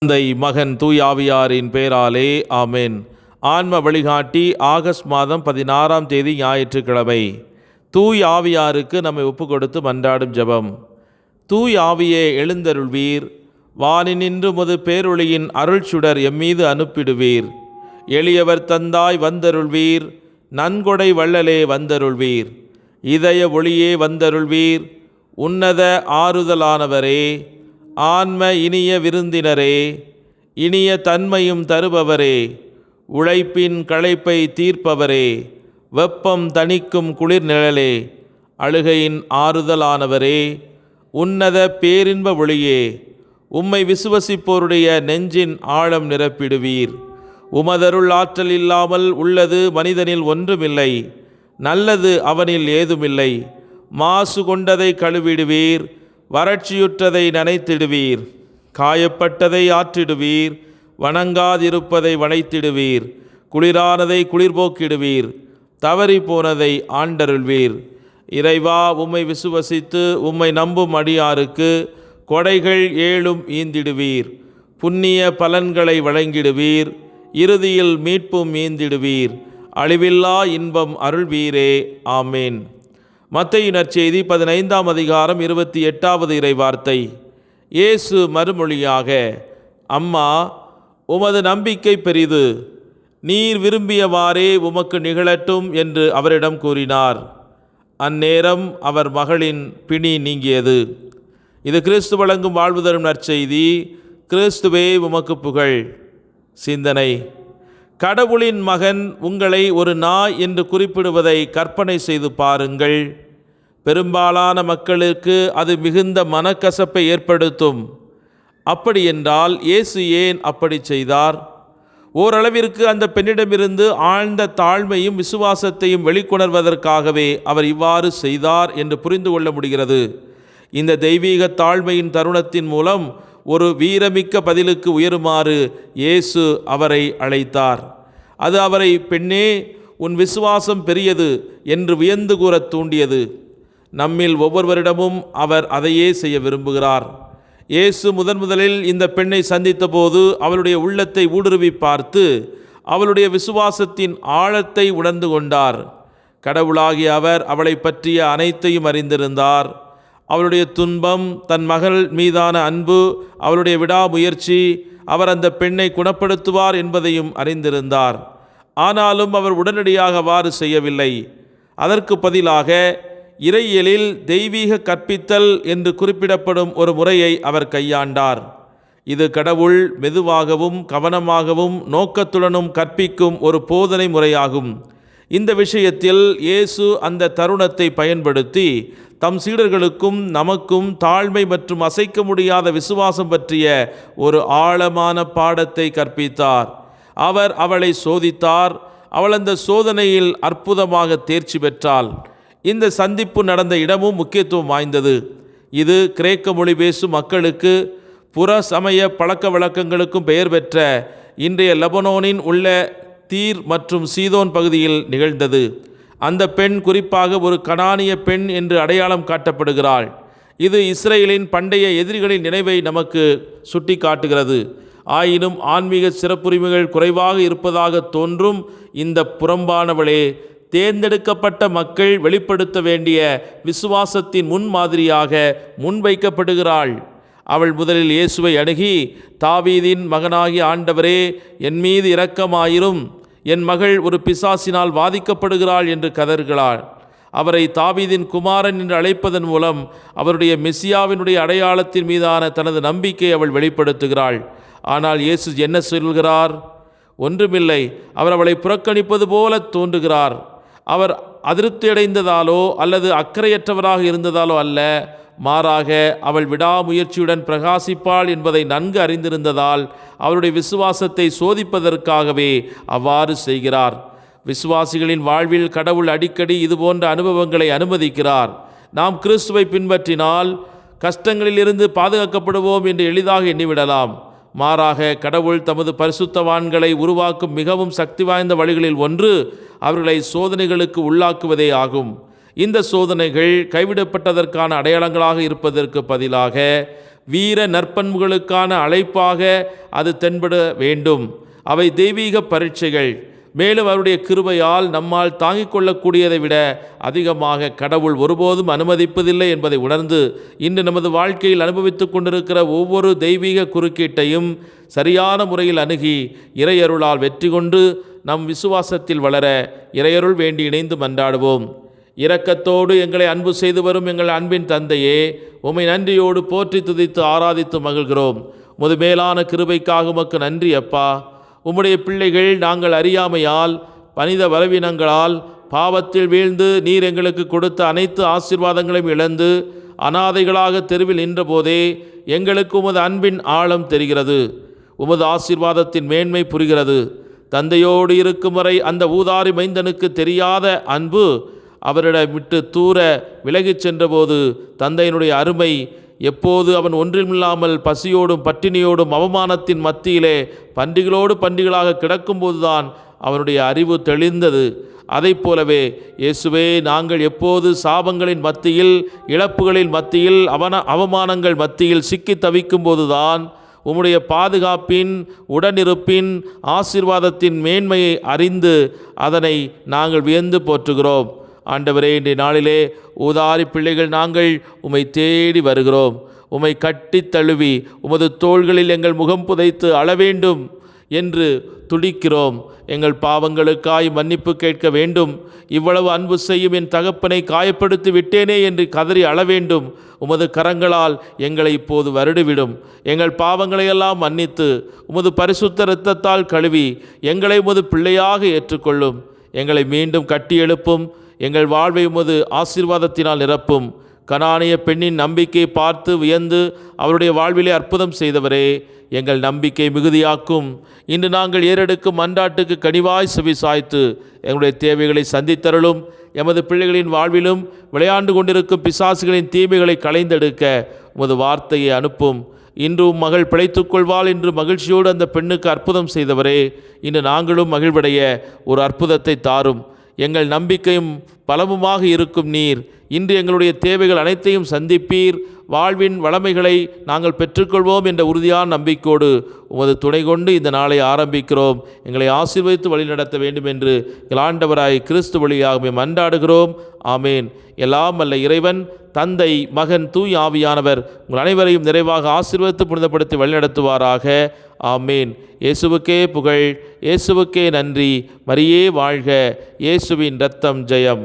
தந்தை மகன் தூயாவியாரின் பெயராலே ஆமென். ஆன்ம வழிகாட்டி ஆகஸ்ட் மாதம் 16ஆம் தேதி ஞாயிற்றுக்கிழமை. தூய் ஆவியாருக்கு நம்மை ஒப்பு கொடுத்து மன்றாடும் ஜெபம். தூய் ஆவியே எழுந்தருள்வீர், வானினின்று உமது பேரொளியின் அருள் சுடர் எம்மீது அனுப்பிடுவீர். எளியவர் தந்தாய் வந்தருள்வீர், நன்கொடை வள்ளலே வந்தருள்வீர். இதய ஒளியே வந்தருள்வீர், உன்னத ஆறுதலானவரே, ஆன்ம இனிய விருந்தினரே, இனிய தன்மையும் தருபவரே, உழைப்பின் களைப்பை தீர்ப்பவரே, வெப்பம் தணிக்கும் குளிர் நிழலே, அழுகையின் ஆறுதலானவரே, உன்னத பேரின்ப ஒளியே, உம்மை விசுவசிப்போருடைய நெஞ்சின் ஆழம் நிரப்பிடுவீர். உமதருள் ஆற்றல் இல்லாமல் உள்ளது மனிதனில் ஒன்றுமில்லை, நல்லது அவனில் ஏதுமில்லை. மாசு கொண்டதை கழுவிடுவீர், வறட்சியுற்றதை நனைத்திடுவீர். காயப்பட்டதை ஆற்றிடுவீர், வணங்காதிருப்பதை வளைத்திடுவீர். குளிரானதை குளிர்போக்கிடுவீர், தவறி போனதை ஆண்டருள்வீர். இறைவா, உம்மை விசுவசித்து உம்மை நம்பும் அடியாருக்கு கொடைகள் ஏழும் ஈந்திடுவீர். புண்ணிய பலன்களை வழங்கிடுவீர், இறுதியில் மீட்பும் ஈந்திடுவீர். அழிவில்லா இன்பம் அருள்வீரே. ஆமேன். மத்தேயு நற்செய்தி 15ஆம் அதிகாரம் 28வது இறைவார்த்தை. இயேசு மறுமொழியாக, அம்மா, உமது நம்பிக்கை பெரிது, நீர் விரும்பியவாறே உமக்கு நிகழட்டும் என்று அவரிடம் கூறினார். அந்நேரம் அவர் மகளின் பிணி நீங்கியது. இது கிறிஸ்து வழங்கும் வாழ்வு தரும் நற்செய்தி. கிறிஸ்துவே உமக்கு புகழ். சிந்தனை: கடவுளின் மகன் உங்களை ஒரு நாய் என்று குறிப்பிடுவதை கற்பனை செய்து பாருங்கள். பெரும்பாலான மக்களுக்கு அது மிகுந்த மனக்கசப்பை ஏற்படுத்தும். அப்படியென்றால் இயேசு ஏன் அப்படி செய்தார்? ஓரளவிற்கு அந்த பெண்ணிடமிருந்து ஆழ்ந்த தாழ்மையும் விசுவாசத்தையும் வெளிக்கொணர்வதற்காகவே அவர் இவ்வாறு செய்தார் என்று புரிந்து கொள்ள முடிகிறது. இந்த தெய்வீக தாழ்மையின் தருணத்தின் மூலம் ஒரு வீரமிக்க பதிலுக்கு உயருமாறு இயேசு அவரை அழைத்தார். அது அவரை, பெண்ணே, உன் விசுவாசம் பெரியது என்று வியந்து கூறத் தூண்டியது. நம்மில் ஒவ்வொருவரிடமும் அவர் அதையே செய்ய விரும்புகிறார். இயேசு முதலில் இந்த பெண்ணை சந்தித்த போது அவளுடைய உள்ளத்தை ஊடுருவி பார்த்து அவளுடைய விசுவாசத்தின் ஆழத்தை உணர்ந்து கொண்டார். கடவுளாகிய அவர் அவளை பற்றிய அனைத்தையும் அறிந்திருந்தார். அவளுடைய துன்பம், தன் மகள் மீதான அன்பு, அவளுடைய விடாமுயற்சி, அவர் அந்த பெண்ணை குணப்படுத்துவார் என்பதையும் அறிந்திருந்தார். ஆனாலும் அவர் உடனடியாக அவ்வாறு செய்யவில்லை. அதற்கு பதிலாக இறையியலில் தெய்வீக கற்பித்தல் என்று குறிப்பிடப்படும் ஒரு முறையை அவர் கையாண்டார். இது கடவுள் மெதுவாகவும் கவனமாகவும் நோக்கத்துடனும் கற்பிக்கும் ஒரு போதனை முறையாகும். இந்த விஷயத்தில் இயேசு அந்த தருணத்தை பயன்படுத்தி தம் சீடர்களுக்கும் நமக்கும் தாழ்மை மற்றும் அசைக்க முடியாத விசுவாசம் பற்றிய ஒரு ஆழமான பாடத்தை கற்பித்தார். அவர் அவளை சோதித்தார். அவள் அந்த சோதனையில் அற்புதமாக தேர்ச்சி பெற்றாள். இந்த சந்திப்பு நடந்த இடமும் முக்கியத்துவம் வாய்ந்தது. இது கிரேக்க மொழி பேசும் மக்களுக்கு புற சமய பழக்க வழக்கங்களுக்கும் பெயர் பெற்ற இன்றைய லெபனோனின் உள்ள தீர் மற்றும் சீதோன் பகுதியில் நிகழ்ந்தது. அந்த பெண் குறிப்பாக ஒரு கனானிய பெண் என்று அடையாளம் காட்டப்படுகிறாள். இது இஸ்ரேலின் பண்டைய எதிரிகளின் நினைவை நமக்கு சுட்டி காட்டுகிறது. ஆயினும் ஆன்மீக சிறப்புரிமைகள் குறைவாக இருப்பதாக தோன்றும் இந்த புறம்பானவளே, தேர்ந்தெடுக்கப்பட்ட மக்கள் வெளிப்படுத்த வேண்டிய விசுவாசத்தின் முன்மாதிரியாக முன்வைக்கப்படுகிறாள். அவள் முதலில் இயேசுவை அணுகி, தாவீதின் மகனாகிய ஆண்டவரே, என் மீது இரக்கமாயிரும், என் மகள் ஒரு பிசாசினால் வாதிக்கப்படுகிறாள் என்று கதறுகிறாள். அவரை தாவீதின் குமாரன் என்று அழைப்பதன் மூலம் அவருடைய மெசியாவினுடைய அடையாளத்தின் மீதான தனது நம்பிக்கை அவள் வெளிப்படுத்துகிறாள். ஆனால் இயேசு என்ன சொல்கிறார்? ஒன்றுமில்லை. அவர் அவளை புறக்கணிப்பது போல தோன்றுகிறார். அவர் அதிருப்தியடைந்ததாலோ அல்லது அக்கறையற்றவராக இருந்ததாலோ அல்ல, மாறாக அவள் விடாமுயற்சியுடன் பிரகாசிப்பாள் என்பதை நன்கு அறிந்திருந்ததால் அவருடைய விசுவாசத்தை சோதிப்பதற்காகவே அவ்வாறு செய்கிறார். விசுவாசிகளின் வாழ்வில் கடவுள் அடிக்கடி இதுபோன்ற அனுபவங்களை அனுமதிக்கிறார். நாம் கிறிஸ்துவை பின்பற்றினால் கஷ்டங்களிலிருந்து பாதுகாக்கப்படுவோம் என்று எளிதாக எண்ணிவிடலாம். மாறாக கடவுள் தமது பரிசுத்தவான்களை உருவாக்கும் மிகவும் சக்தி வாய்ந்த வழிகளில் ஒன்று அவர்களை சோதனைகளுக்கு உள்ளாக்குவதே ஆகும். இந்த சோதனைகள் கைவிடப்பட்டதற்கான அடையாளங்களாக இருப்பதற்கு பதிலாக வீர நற்பண்புகளுக்கான அழைப்பாக அது தென்பட வேண்டும். அவை தெய்வீக பரீட்சைகள். மேலும் அவருடைய கிருபையால் நம்மால் தாங்கிக் கொள்ளக்கூடியதை விட அதிகமாக கடவுள் ஒருபோதும் அனுமதிப்பதில்லை என்பதை உணர்ந்து இன்று நமது வாழ்க்கையில் அனுபவித்துக் கொண்டிருக்கிற ஒவ்வொரு தெய்வீக குறுக்கீட்டையும் சரியான முறையில் அணுகி இறையருளால் வெற்றி கொண்டு நம் விசுவாசத்தில் வளர இறையருள் வேண்டி இணைந்து மன்றாடுவோம். இரக்கத்தோடு எங்களை அன்பு செய்து வரும் எங்கள் அன்பின் தந்தையே, உம்மை நன்றியோடு போற்றி துதித்து ஆராதித்து மகிழ்கிறோம். உமது மேலான கிருபைக்காக உமக்கு நன்றி அப்பா. உம்முடைய பிள்ளைகள் நாங்கள் அறியாமையால் மனித பலவீனங்களால் பாவத்தில் வீழ்ந்து நீர் எங்களுக்கு கொடுத்த அனைத்து ஆசீர்வாதங்களையும் இழந்து அனாதைகளாக தெருவில் நின்றபோதே எங்களுக்கு உமது அன்பின் ஆழம் தெரிகிறது. உமது ஆசீர்வாதத்தின் மேன்மை புரிகிறது. தந்தையோடு இருக்கும் வரை அந்த ஊதாரி மைந்தனுக்கு தெரியாத அன்பு அவரிடம் விட்டு தூர விலகிச் சென்றபோது தந்தையினுடைய அருமை எப்போது அவன் ஒன்றுமில்லாமல் பசியோடும் பட்டினியோடும் அவமானத்தின் மத்தியிலே பன்றிகளோடு பன்றிகளாக கிடக்கும்போதுதான் அவனுடைய அறிவு தெளிந்தது. அதை போலவே இயேசுவே, நாங்கள் எப்போது சாபங்களின் மத்தியில், இழப்புகளின் மத்தியில், அவமானங்கள் மத்தியில் சிக்கி தவிக்கும் போதுதான் உம்முடைய பாதுகாப்பின், உடனிருப்பின், ஆசீர்வாதத்தின் மேன்மையை அறிந்து அதனை நாங்கள் வியந்து போற்றுகிறோம். ஆண்டவரே, இன்றைய நாளிலே ஊதாரி பிள்ளைகள் நாங்கள் உம்மை தேடி வருகிறோம். உம்மை கட்டி தழுவி உமது தோள்களில் எங்கள் முகம் புதைத்து அழ வேண்டும் என்று துடிக்கிறோம். எங்கள் பாவங்களுக்காய் மன்னிப்பு கேட்க வேண்டும். இவ்வளவு அன்பு செய்யும் என் தகப்பனை காயப்படுத்தி விட்டேனே என்று கதறி அழ வேண்டும். உமது கரங்களால் எங்களை இப்போது வருடிவிடும். எங்கள் பாவங்களையெல்லாம் மன்னித்து உமது பரிசுத்த இரத்தத்தால் கழுவி எங்களை உமது பிள்ளையாக ஏற்றுக்கொள்ளும். எங்களை மீண்டும் கட்டி எழுப்பும். எங்கள் வாழ்வை உமது ஆசீர்வாதத்தினால் நிரப்பும். கனானிய பெண்ணின் நம்பிக்கையை பார்த்து வியந்து அவருடைய வாழ்விலே அற்புதம் செய்தவரே, எங்கள் நம்பிக்கை மிகுதியாக்கும். இன்று நாங்கள் ஏறெடுக்கும் மன்றாட்டுக்கு கனிவாய் செவி சாய்த்து எங்களுடைய தேவைகளை சந்தித்தருளும். எமது பிள்ளைகளின் வாழ்விலும் விளையாண்டு கொண்டிருக்கும் பிசாசுகளின் தீமைகளை களைந்தெடுக்க உமது வார்த்தையை அனுப்பும். இன்றும் மகள் பிழைத்துக் கொள்வாள் என்று மகிழ்ச்சியோடு அந்த பெண்ணுக்கு அற்புதம் செய்தவரே, இன்று நாங்களும் மகிழ்வடைய ஒரு அற்புதத்தை தாரும். எங்கள் நம்பிக்கையும் பலமுமாக இருக்கும் நீர் இன்று எங்களுடைய தேவைகள் அனைத்தையும் சந்திப்பீர். வாழ்வின் வளமைகளை நாங்கள் பெற்றுக்கொள்வோம் என்ற உறுதியான நம்பிக்கையோடு உமது துணை கொண்டு இந்த நாளை ஆரம்பிக்கிறோம். எங்களை ஆசீர்வதித்து வழிநடத்த வேண்டும் என்று எங்கள் ஆண்டவராய் கிறிஸ்து வழியாக மன்றாடுகிறோம். ஆமேன். எல்லாம் வல்ல இறைவன், தந்தை, மகன், தூய் ஆவியானவர் உங்கள் அனைவரையும் நிறைவாக ஆசீர்வதித்து புனிதப்படுத்தி வழிநடத்துவாராக. ஆமேன். இயேசுவுக்கே புகழ், இயேசுவுக்கே நன்றி. மரியே வாழ்க. இயேசுவின் இரத்தம் ஜெயம்.